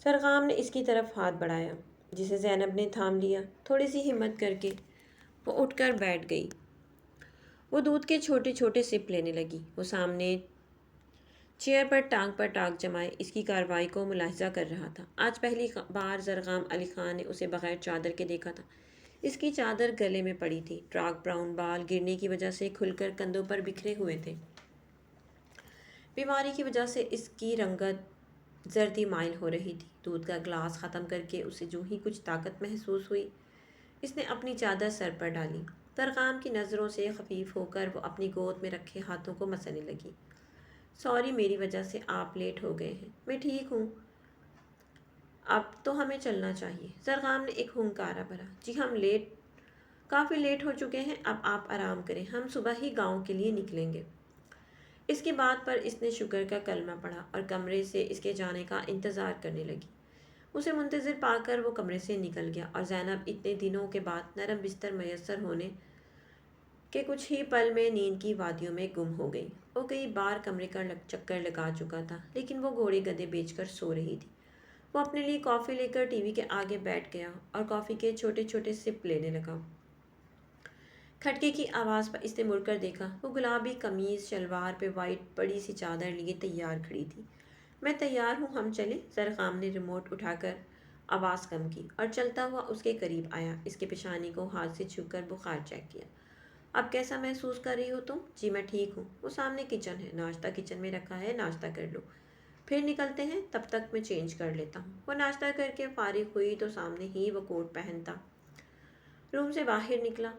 زرغام نے اس کی طرف ہاتھ بڑھایا، جسے زینب نے تھام لیا۔ تھوڑی سی ہمت کر کے وہ اٹھ کر بیٹھ گئی۔ وہ دودھ کے چھوٹے چھوٹے سپ لینے لگی۔ وہ سامنے پر ٹانگ جمائے اس کی کارروائی کو ملاحظہ کر رہا تھا۔ آج پہلی بار زرغام علی خان نے اسے بغیر چادر کے دیکھا تھا۔ اس کی چادر گلے میں پڑی تھی، ڈارک براؤن بال گرنے کی وجہ سے کھل کر کندھوں پر بکھرے ہوئے تھے۔ بیماری کی وجہ سے اس کی رنگت زردی مائل ہو رہی تھی۔ دودھ کا گلاس ختم کر کے اسے جو ہی کچھ طاقت محسوس ہوئی، اس نے اپنی چادر سر پر ڈالی۔ زرغام کی نظروں سے خفیف ہو کر وہ اپنی گود میں رکھے ہاتھوں کو مسلنے لگی۔ سوری، میری وجہ سے آپ لیٹ ہو گئے ہیں۔ میں ٹھیک ہوں، اب تو ہمیں چلنا چاہیے۔ زرغام نے ایک ہنکارا بھرا۔ جی ہم کافی لیٹ ہو چکے ہیں، اب آپ آرام کریں، ہم صبح ہی گاؤں کے لیے نکلیں گے۔ اس کی بات پر اس نے شکر کا کلمہ پڑھا اور کمرے سے اس کے جانے کا انتظار کرنے لگی۔ اسے منتظر پا کر وہ کمرے سے نکل گیا اور زینب اتنے دنوں کے بعد نرم بستر میسر ہونے کے کچھ ہی پل میں نیند کی وادیوں میں گم ہو گئی۔ وہ کئی بار کمرے کا چکر لگا چکا تھا، لیکن وہ گھوڑے گدھے بیچ کر سو رہی تھی۔ وہ اپنے لیے کافی لے کر ٹی وی کے آگے بیٹھ گیا اور کافی کے چھوٹے چھوٹے سپ لینے لگا۔ کھٹکے کی آواز پر اس نے مڑ کر دیکھا۔ وہ گلابی قمیض شلوار پہ وائٹ بڑی سی چادر لیے تیار کھڑی تھی۔ میں تیار ہوں، ہم چلیں؟ زرغام نے ریموٹ اٹھا کر آواز کم کی اور چلتا ہوا اس کے قریب آیا۔ اس کے پیشانی کو ہاتھ سے چھو کر بخار چیک کیا۔ اب کیسا محسوس کر رہی ہو تم؟ جی میں ٹھیک ہوں۔ وہ سامنے کچن ہے، ناشتہ کچن میں رکھا ہے، ناشتہ کر لو، پھر نکلتے ہیں، تب تک میں چینج کر لیتا ہوں۔ وہ ناشتہ کر کے فارغ ہوئی تو سامنے ہی وہ کوٹ پہنتا روم سے باہر نکلا۔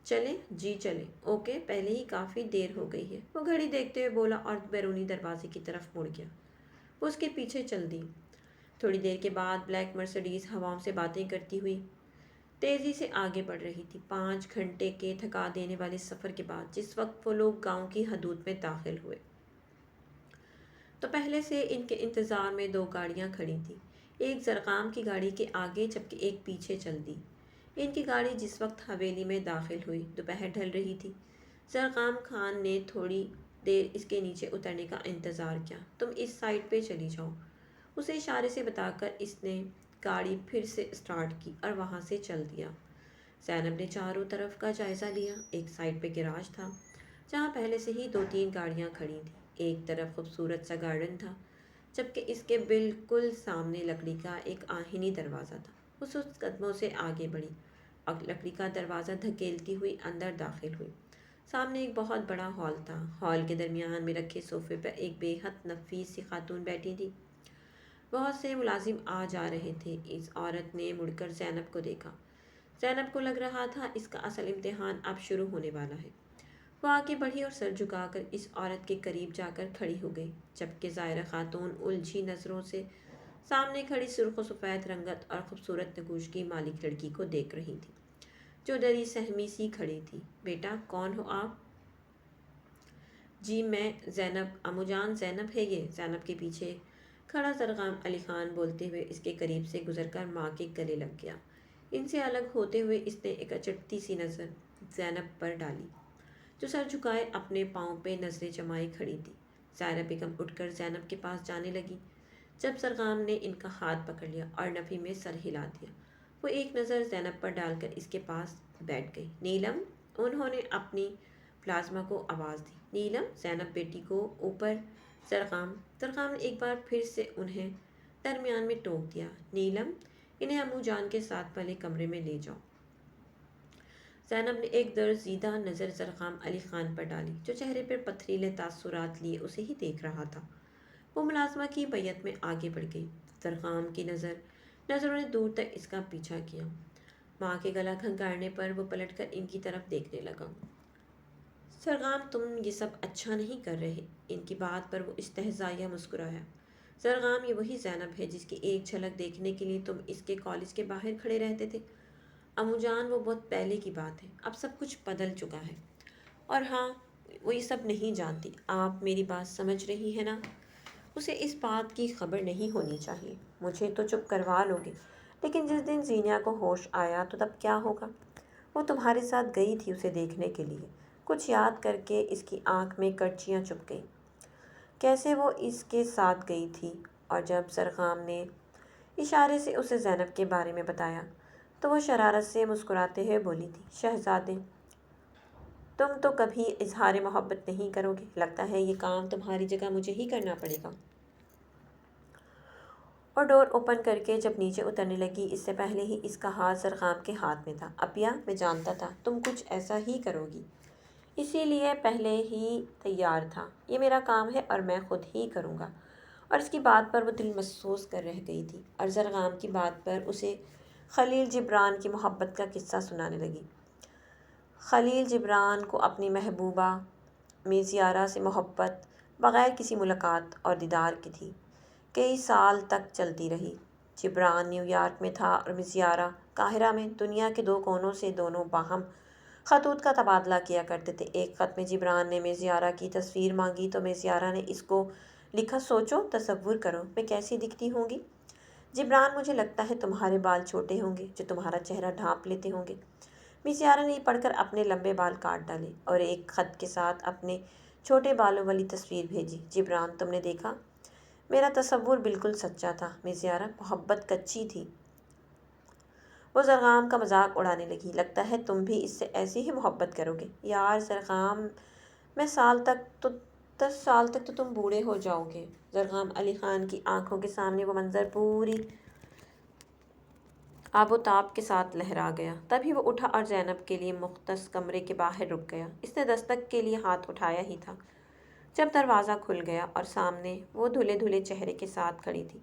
چلیں؟ جی چلیں۔ اوکے، پہلے ہی کافی دیر ہو گئی ہے، وہ گھڑی دیکھتے ہوئے بولا اور بیرونی دروازے کی طرف مڑ گیا۔ وہ اس کے پیچھے چل دی۔ تھوڑی دیر کے بعد بلیک مرسڈیز ہواؤں سے باتیں کرتی ہوئی تیزی سے آگے بڑھ رہی تھی۔ 5 گھنٹے کے تھکا دینے والے سفر کے بعد جس وقت وہ لوگ گاؤں کی حدود میں داخل ہوئے تو پہلے سے ان کے انتظار میں 2 گاڑیاں کھڑی تھیں، ایک زرغام کی گاڑی کے آگے جبکہ ایک پیچھے چل دی۔ ان کی گاڑی جس وقت حویلی میں داخل ہوئی دوپہر ڈھل رہی تھی۔ زرغام خان نے تھوڑی دیر اس کے نیچے اترنے کا انتظار کیا۔ تم اس سائڈ پہ چلی جاؤ، اسے اشارے سے بتا کر اس نے گاڑی پھر سے اسٹارٹ کی اور وہاں سے چل دیا۔ زینب نے چاروں طرف کا جائزہ لیا۔ ایک سائڈ پہ گراج تھا جہاں پہلے سے ہی 2-3 گاڑیاں کھڑی تھیں، ایک طرف خوبصورت سا گارڈن تھا جبکہ اس کے بالکل سامنے لکڑی کا ایک آہنی دروازہ تھا۔ وہ سست قدموں سے آگے بڑھی اور لکڑی کا دروازہ دھکیلتی ہوئی اندر داخل ہوئی۔ سامنے ایک بہت بڑا ہال تھا۔ ہال کے درمیان میں رکھے صوفے پر ایک بے حد نفیس سی خاتون بیٹھی تھی۔ بہت سے ملازم آ جا رہے تھے۔ اس عورت نے مڑ کر زینب کو دیکھا۔ زینب کو لگ رہا تھا اس کا اصل امتحان اب شروع ہونے والا ہے۔ وہ آگے بڑھی اور سر جھکا کر اس عورت کے قریب جا کر کھڑی ہو گئی جبکہ ظاہرہ خاتون الجھی نظروں سے سامنے کھڑی سرخ و سفید رنگت اور خوبصورت نگوش کی مالک لڑکی کو دیکھ رہی تھی جو ڈری سہمی سی کھڑی تھی۔ بیٹا کون ہو آپ؟ جی میں زینب، امو جان زینب ہے یہ۔ زینب کے پیچھے کھڑا زرغام علی خان بولتے ہوئے اس کے قریب سے گزر کر ماں کے گلے لگ گیا۔ ان سے الگ ہوتے ہوئے اس نے ایک اچٹتی سی نظر زینب پر ڈالی جو سر جھکائے اپنے پاؤں پہ نظریں جمائے کھڑی تھی۔ زائرہ بیگم اٹھ کر زینب کے پاس جانے لگی جب زرغام نے ان کا ہاتھ پکڑ لیا اور نفی میں سر ہلا دیا۔ وہ ایک نظر زینب پر ڈال کر اس کے پاس بیٹھ گئی۔ نیلم، انہوں نے اپنی پلازما کو آواز دی۔ نیلم، زینب بیٹی کو اوپر۔ زرغام نے ایک بار پھر سے انہیں درمیان میں ٹوک دیا۔ نیلم، انہیں امو جان کے ساتھ والے کمرے میں لے جاؤ۔ زینب نے ایک درزیدہ نظر زرغام علی خان پر ڈالی جو چہرے پر پتھریلے تاثرات لیے اسے ہی دیکھ رہا تھا۔ وہ ملازمہ کی بیعت میں آگے بڑھ گئی۔ زرغام کی نظروں نے دور تک اس کا پیچھا کیا۔ ماں کے گلا کھنکارنے پر وہ پلٹ کر ان کی طرف دیکھنے لگا۔ زرغام تم یہ سب اچھا نہیں کر رہے۔ ان کی بات پر وہ استہزائیہ مسکرایا۔ زرغام یہ وہی زینب ہے جس کی ایک جھلک دیکھنے کے لیے تم اس کے کالج کے باہر کھڑے رہتے تھے؟ امو جان وہ بہت پہلے کی بات ہے، اب سب کچھ بدل چکا ہے۔ اور ہاں وہ یہ سب نہیں جانتی، آپ میری بات سمجھ رہی ہیں نا؟ اسے اس بات کی خبر نہیں ہونی چاہیے۔ مجھے تو چپ کروا لو گے، لیکن جس دن زینیا کو ہوش آیا تو تب کیا ہوگا؟ وہ تمہارے ساتھ گئی تھی اسے دیکھنے کے لیے۔ کچھ یاد کر کے اس کی آنکھ میں کرچیاں چپ گئیں۔ کیسے وہ اس کے ساتھ گئی تھی؟ اور جب زرغام نے اشارے سے اسے زینب کے بارے میں بتایا تو وہ شرارت سے مسکراتے ہوئے بولی تھی، شہزادے تم تو کبھی اظہار محبت نہیں کرو گے، لگتا ہے یہ کام تمہاری جگہ مجھے ہی کرنا پڑے گا۔ اور ڈور اوپن کر کے جب نیچے اترنے لگی، اس سے پہلے ہی اس کا ہاتھ زرخام کے ہاتھ میں تھا۔ اپیا، میں جانتا تھا تم کچھ ایسا ہی کرو گی، اسی لیے پہلے ہی تیار تھا۔ یہ میرا کام ہے اور میں خود ہی کروں گا۔ اور اس کی بات پر وہ دل محسوس کر رہ گئی تھی، اور زرخام کی بات پر اسے خلیل جبران کی محبت کا قصہ سنانے لگی۔ خلیل جبران کو اپنی محبوبہ میزیارہ سے محبت بغیر کسی ملاقات اور دیدار کی تھی۔ کئی سال تک چلتی رہی۔ جبران نیو یارک میں تھا اور میزیارہ قاہرہ میں۔ دنیا کے دو کونوں سے دونوں باہم خطوط کا تبادلہ کیا کرتے تھے۔ ایک خط میں جبران نے میزیارہ کی تصویر مانگی تو میزیارہ نے اس کو لکھا، سوچو، تصور کرو میں کیسی دکھتی ہوں گی۔ جبران، مجھے لگتا ہے تمہارے بال چھوٹے ہوں گے جو تمہارا چہرہ ڈھانپ لیتے ہوں گے۔ میزیارہ نے یہ پڑھ کر اپنے لمبے بال کاٹ ڈالے اور ایک خط کے ساتھ اپنے چھوٹے بالوں والی تصویر بھیجی۔ جبران، تم نے دیکھا، میرا تصور بالکل سچا تھا۔ میزیارہ، محبت کچی تھی۔ وہ زرخام کا مذاق اڑانے لگی، لگتا ہے تم بھی اس سے ایسی ہی محبت کرو گے۔ یار زرخام، 10 سال تک تو تم بوڑھے ہو جاؤ گے۔ زرخام علی خان کی آنکھوں کے سامنے وہ منظر پوری آب و تاب کے ساتھ لہرا گیا۔ تبھی وہ اٹھا اور زینب کے لیے مختص کمرے کے باہر رک گیا۔ اس نے دستک کے لیے ہاتھ اٹھایا ہی تھا جب دروازہ کھل گیا اور سامنے وہ دھلے دھلے چہرے کے ساتھ کھڑی تھی۔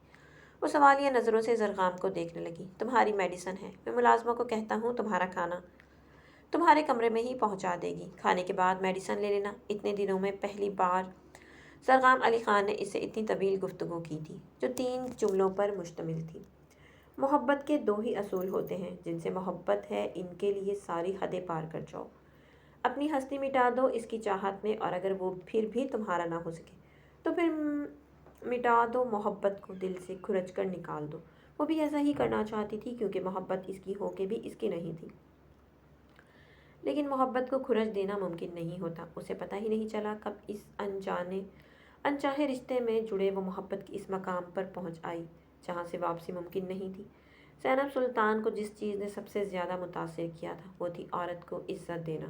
وہ سوالیہ نظروں سے زرخام کو دیکھنے لگی۔ تمہاری میڈیسن ہے، میں ملازموں کو کہتا ہوں تمہارا کھانا تمہارے کمرے میں ہی پہنچا دے گی، کھانے کے بعد میڈیسن لے لینا۔ اتنے دنوں میں پہلی بار زرخام علی خان نے اس سے اتنی طویل گفتگو کی تھی جو 3 جملوں پر مشتمل تھی۔ محبت کے 2 ہی اصول ہوتے ہیں، جن سے محبت ہے ان کے لیے ساری حدیں پار کر جاؤ۔ اپنی ہستی مٹا دو اس کی چاہت میں، اور اگر وہ پھر بھی تمہارا نہ ہو سکے تو پھر مٹا دو محبت کو، دل سے کھرچ کر نکال دو۔ وہ بھی ایسا ہی کرنا چاہتی تھی کیونکہ محبت اس کی ہو کے بھی اس کی نہیں تھی، لیکن محبت کو کھرچ دینا ممکن نہیں ہوتا۔ اسے پتہ ہی نہیں چلا کب اس انچاہے رشتے میں جڑے وہ محبت کی اس مقام پر پہنچ آئی جہاں سے واپسی ممکن نہیں تھی۔ زینب سلطان کو جس چیز نے سب سے زیادہ متاثر کیا تھا وہ تھی عورت کو عزت دینا۔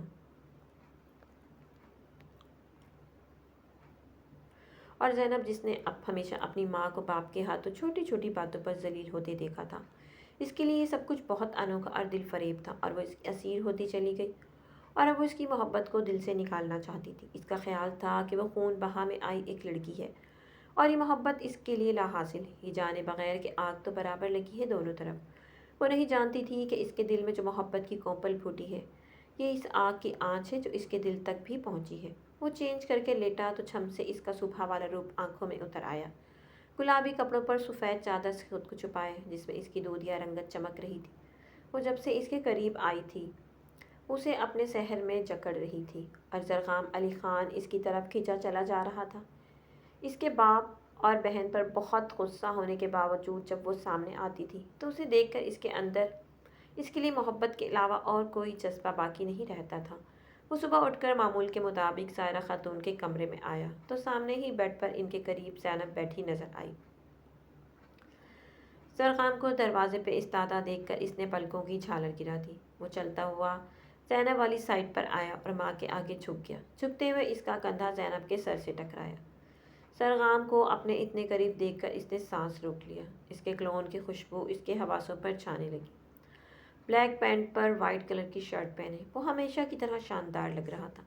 اور زینب جس نے اب ہمیشہ اپنی ماں کو باپ کے ہاتھوں چھوٹی چھوٹی باتوں پر ذلیل ہوتے دیکھا تھا، اس کے لیے یہ سب کچھ بہت انوکھا اور دل فریب تھا، اور وہ اس کی اسیر ہوتی چلی گئی، اور اب وہ اس کی محبت کو دل سے نکالنا چاہتی تھی۔ اس کا خیال تھا کہ وہ خون بہا میں آئی ایک لڑکی ہے اور یہ محبت اس کے لیے لا حاصل ہے، یہ جانے بغیر کہ آگ تو برابر لگی ہے دونوں طرف۔ وہ نہیں جانتی تھی کہ اس کے دل میں جو محبت کی کونپل پھوٹی ہے، یہ اس آگ کی آنچ ہے جو اس کے دل تک بھی پہنچی ہے۔ وہ چینج کر کے لیٹا تو چھم سے اس کا صبح والا روپ آنکھوں میں اتر آیا۔ گلابی کپڑوں پر سفید چادر سے خود کو چھپائے جس میں اس کی دودھیا رنگت چمک رہی تھی، وہ جب سے اس کے قریب آئی تھی اسے اپنے سحر میں جکڑ رہی تھی، اور زرخام علی خان اس کی طرف کھینچا چلا جا رہا تھا۔ اس کے باپ اور بہن پر بہت غصہ ہونے کے باوجود جب وہ سامنے آتی تھی تو اسے دیکھ کر اس کے اندر اس کے لیے محبت کے علاوہ اور کوئی جذبہ باقی نہیں رہتا تھا۔ وہ صبح اٹھ کر معمول کے مطابق زائرہ خاتون کے کمرے میں آیا تو سامنے ہی بیڈ پر ان کے قریب زینب بیٹھی نظر آئی۔ زرخام کو دروازے پہ استادہ دیکھ کر اس نے پلکوں کی جھالر گرا دی۔ وہ چلتا ہوا زینب والی سائڈ پر آیا اور ماں کے آگے جھک گیا۔ جھکتے ہوئے اس کا کندھا زینب کے سر سے ٹکرایا۔ زرخام کو اپنے اتنے قریب دیکھ کر اس نے سانس روک لیا۔ اس کے کلون کی خوشبو اس کے حواسوں پر چھانے لگی۔ بلیک پینٹ پر وائٹ کلر کی شرٹ پہنے وہ ہمیشہ کی طرح شاندار لگ رہا تھا۔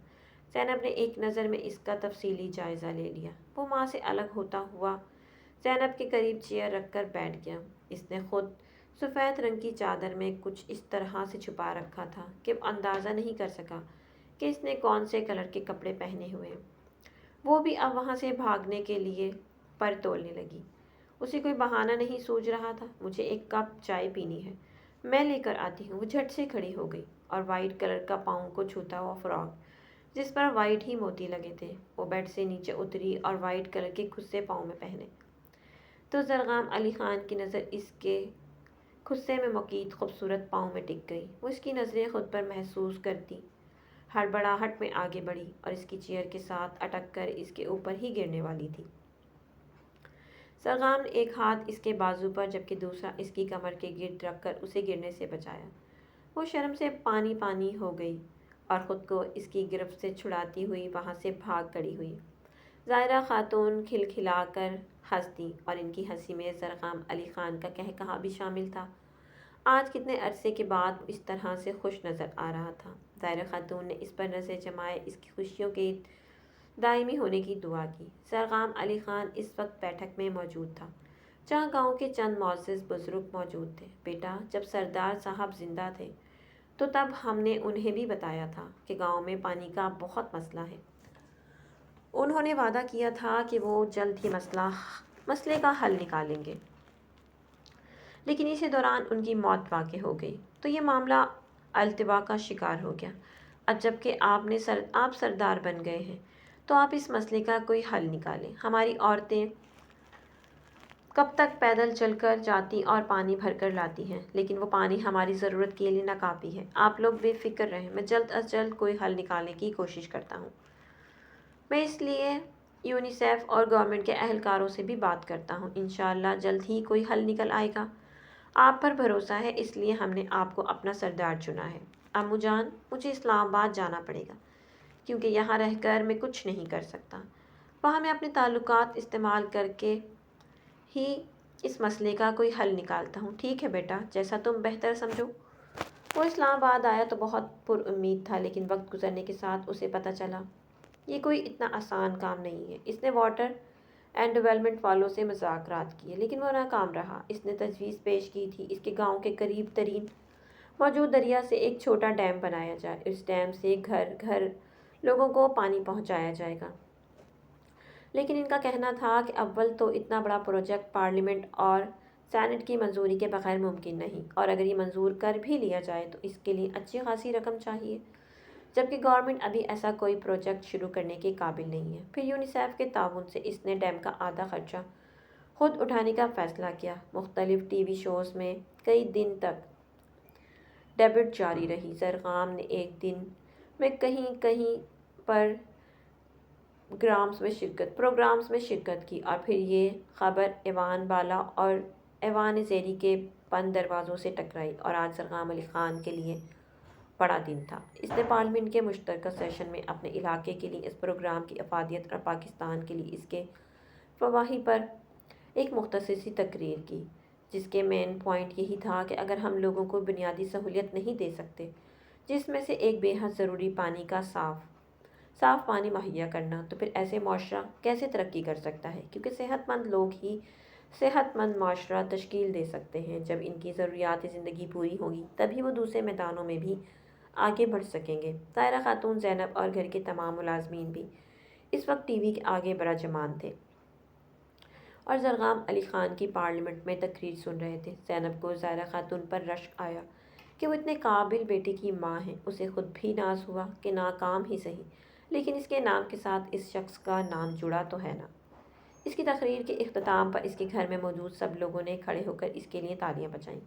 زینب نے ایک نظر میں اس کا تفصیلی جائزہ لے لیا۔ وہ ماں سے الگ ہوتا ہوا زینب کے قریب چیئر رکھ کر بیٹھ گیا۔ اس نے خود سفید رنگ کی چادر میں کچھ اس طرح سے چھپا رکھا تھا کہ وہ اندازہ نہیں کر سکا کہ اس نے کون سے کلر کے کپڑے پہنے ہوئے ہیں۔ وہ بھی اب وہاں سے بھاگنے کے لیے پر تولنے لگی۔ اسے کوئی بہانہ نہیں سوجھ رہا تھا۔ مجھے ایک کپ چائے پینی ہے، میں لے کر آتی ہوں۔ وہ جھٹ سے کھڑی ہو گئی اور وائٹ کلر کا پاؤں کو چھوتا ہوا فراک جس پر وائٹ ہی موتی لگے تھے وہ بیڈ سے نیچے اتری اور وائٹ کلر کے خصے پاؤں میں پہنے تو زرخام علی خان کی نظر اس کے خصے میں مقید خوبصورت پاؤں میں ٹک گئی۔ وہ اس کی نظریں خود پر محسوس کرتی ہڑبڑاہٹ میں آگے بڑھی اور اس کی چیئر کے ساتھ اٹک کر اس کے اوپر ہی گرنے والی تھی۔ زرخام نے ایک ہاتھ اس کے بازو پر جبکہ دوسرا اس کی کمر کے گرد رکھ کر اسے گرنے سے بچایا۔ وہ شرم سے پانی پانی ہو گئی اور خود کو اس کی گرفت سے چھڑاتی ہوئی وہاں سے بھاگ کھڑی ہوئی۔ ظاہرہ خاتون کھلکھلا کر ہنس دی اور ان کی ہنسی میں زرغام علی خان کا قہقہا بھی شامل تھا۔ آج کتنے عرصے کے بعد وہ اس طرح سے خوش نظر آ رہا تھا۔ ظاہرہ خاتون نے اس پر نظر جمائے اس کی خوشیوں کے دائمی ہونے کی دعا کی۔ زرغام علی خان اس وقت بیٹھک میں موجود تھا جہاں گاؤں کے چند معزز بزرگ موجود تھے۔ بیٹا، جب سردار صاحب زندہ تھے تو تب ہم نے انہیں بھی بتایا تھا کہ گاؤں میں پانی کا بہت مسئلہ ہے۔ انہوں نے وعدہ کیا تھا کہ وہ جلد ہی مسئلے کا حل نکالیں گے، لیکن اسی دوران ان کی موت واقع ہو گئی تو یہ معاملہ التوا کا شکار ہو گیا۔ اب جب کہ آپ سردار بن گئے ہیں تو آپ اس مسئلے کا کوئی حل نکالیں۔ ہماری عورتیں کب تک پیدل چل کر جاتی اور پانی بھر کر لاتی ہیں، لیکن وہ پانی ہماری ضرورت کے لیے ناکافی ہے۔ آپ لوگ بے فکر رہیں، میں جلد از جلد کوئی حل نکالنے کی کوشش کرتا ہوں۔ میں اس لیے یونیسیف اور گورنمنٹ کے اہلکاروں سے بھی بات کرتا ہوں۔ انشاءاللہ جلد ہی کوئی حل نکل آئے گا۔ آپ پر بھروسہ ہے، اس لیے ہم نے آپ کو اپنا سردار چنا ہے۔ امو جان، مجھے اسلام آباد جانا پڑے گا کیونکہ یہاں رہ کر میں کچھ نہیں کر سکتا۔ وہاں میں اپنے تعلقات استعمال کر کے ہی اس مسئلے کا کوئی حل نکالتا ہوں۔ ٹھیک ہے بیٹا، جیسا تم بہتر سمجھو۔ وہ اسلام آباد آیا تو بہت پر امید تھا، لیکن وقت گزرنے کے ساتھ اسے پتہ چلا یہ کوئی اتنا آسان کام نہیں ہے۔ اس نے واٹر اینڈ ڈیولپمنٹ والوں سے مذاکرات کیے لیکن وہ ناکام رہا۔ اس نے تجویز پیش کی تھی اس کے گاؤں کے قریب ترین موجود دریا سے ایک چھوٹا ڈیم بنایا جائے۔ اس ڈیم سے گھر گھر لوگوں کو پانی پہنچایا جائے گا، لیکن ان کا کہنا تھا کہ اول تو اتنا بڑا پروجیکٹ پارلیمنٹ اور سینٹ کی منظوری کے بغیر ممکن نہیں، اور اگر یہ منظور کر بھی لیا جائے تو اس کے لیے اچھی خاصی رقم چاہیے، جبکہ گورنمنٹ ابھی ایسا کوئی پروجیکٹ شروع کرنے کے قابل نہیں ہے۔ پھر یونیسیف کے تعاون سے اس نے ڈیم کا آدھا خرچہ خود اٹھانے کا فیصلہ کیا۔ مختلف ٹی وی شوز میں کئی دن تک ڈیبیٹ جاری رہی۔ زرغام نے ایک دن میں کہیں کہیں پر پروگرامز میں شرکت کی اور پھر یہ خبر ایوان بالا اور ایوان زیری کے بند دروازوں سے ٹکرائی، اور آج زرغام علی خان کے لیے بڑا دن تھا۔ اس نے پارلیمنٹ کے مشترکہ سیشن میں اپنے علاقے کے لیے اس پروگرام کی افادیت اور پاکستان کے لیے اس کے فوائد پر ایک مختصر سی تقریر کی، جس کے مین پوائنٹ یہی تھا کہ اگر ہم لوگوں کو بنیادی سہولیت نہیں دے سکتے، جس میں سے ایک بے حد ضروری پانی کا صاف پانی مہیا کرنا، تو پھر ایسے معاشرہ کیسے ترقی کر سکتا ہے؟ کیونکہ صحت مند لوگ ہی صحت مند معاشرہ تشکیل دے سکتے ہیں۔ جب ان کی ضروریات زندگی پوری ہوگی تبھی وہ دوسرے میدانوں میں بھی آگے بڑھ سکیں گے۔ طاہرہ خاتون، زینب اور گھر کے تمام ملازمین بھی اس وقت ٹی وی کے آگے براجمان تھے اور زرغام علی خان کی پارلیمنٹ میں تقریر سن رہے تھے۔ زینب کو طاہرہ خاتون پر رشک آیا کہ وہ اتنے قابل بیٹے کی ماں ہیں۔ اسے خود بھی ناز ہوا کہ ناکام ہی سہی، لیکن اس کے نام کے ساتھ اس شخص کا نام جڑا تو ہے نا۔ اس کی تقریر کے اختتام پر اس کے گھر میں موجود سب لوگوں نے کھڑے ہو کر اس کے لیے تالیاں بجائیں۔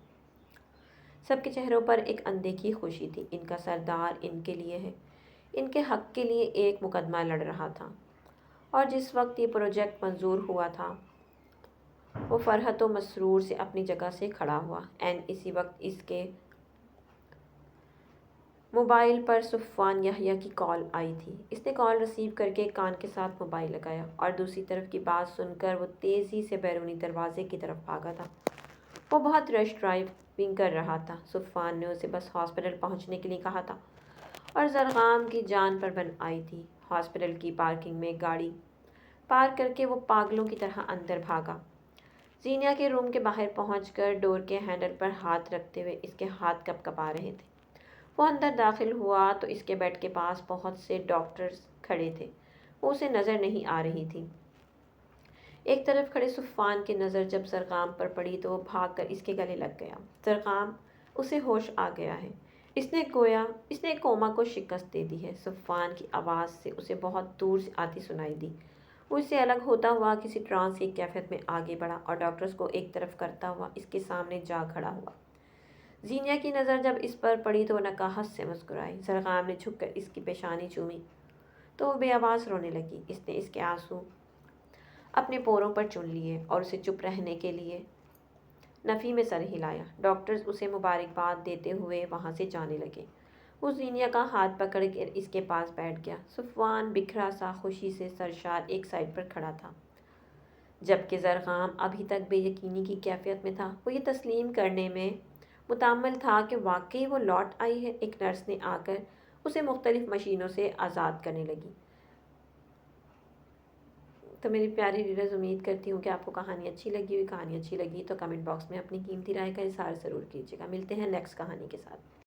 سب کے چہروں پر ایک اندیکھی خوشی تھی۔ ان کا سردار ان کے لیے ہے، ان کے حق کے لیے ایک مقدمہ لڑ رہا تھا، اور جس وقت یہ پروجیکٹ منظور ہوا تھا وہ فرحت و مسرور سے اپنی جگہ سے کھڑا ہوا۔ اسی وقت اس کے موبائل پر صفوان یحییٰ کی کال آئی تھی۔ اس نے کال ریسیو کر کے کان کے ساتھ موبائل لگایا اور دوسری طرف کی بات سن کر وہ تیزی سے بیرونی دروازے کی طرف بھاگا تھا۔ وہ بہت رش ڈرائیونگ کر رہا تھا۔ صفوان نے اسے بس ہاسپٹل پہنچنے کے لیے کہا تھا اور زرغام کی جان پر بن آئی تھی۔ ہاسپٹل کی پارکنگ میں گاڑی پارک کر کے وہ پاگلوں کی طرح اندر بھاگا۔ زینیا کے روم کے باہر پہنچ کر ڈور کے ہینڈل پر ہاتھ رکھتے ہوئے اس کے ہاتھ کپ کپا رہے تھے۔ وہ اندر داخل ہوا تو اس کے بیڈ کے پاس بہت سے ڈاکٹرز کھڑے تھے۔ وہ اسے نظر نہیں آ رہی تھی۔ ایک طرف کھڑے صفوان کی نظر جب زرغام پر پڑی تو وہ بھاگ کر اس کے گلے لگ گیا۔ زرغام، اسے ہوش آ گیا ہے۔ اس نے کوما کو شکست دے دی ہے۔ صفوان کی آواز سے اسے بہت دور سے آتی سنائی دی۔ وہ اس سے الگ ہوتا ہوا کسی ٹرانس کی کیفیت میں آگے بڑھا اور ڈاکٹرز کو ایک طرف کرتا ہوا اس کے سامنے جا کھڑا ہوا۔ زینیا کی نظر جب اس پر پڑی تو وہ نکاحت سے مسکرائی۔ زرغام نے جھک کر اس کی پیشانی چومی تو وہ بے آواز رونے لگی۔ اس نے اس کے آنسو اپنے پوروں پر چن لیے اور اسے چپ رہنے کے لیے نفی میں سر ہلایا۔ ڈاکٹرز اسے مبارکباد دیتے ہوئے وہاں سے جانے لگے۔ وہ زینیا کا ہاتھ پکڑ کر اس کے پاس بیٹھ گیا۔ صفوان بکھرا سا خوشی سے سرشار ایک سائڈ پر کھڑا تھا، جبکہ زرخام ابھی تک بے یقینی کی کیفیت میں تھا۔ وہ یہ تسلیم کرنے میں متعمل تھا کہ واقعی وہ لوٹ آئی ہے۔ ایک نرس نے آ کر اسے مختلف مشینوں سے آزاد کرنے لگی۔ تو میری پیاری ریڈرز، امید کرتی ہوں کہ آپ کو کہانی اچھی لگی ہوئی۔ کہانی اچھی لگی تو کمنٹ باکس میں اپنی قیمتی رائے کا اظہار ضرور کیجیے گا۔ ملتے ہیں نیکسٹ کہانی کے ساتھ۔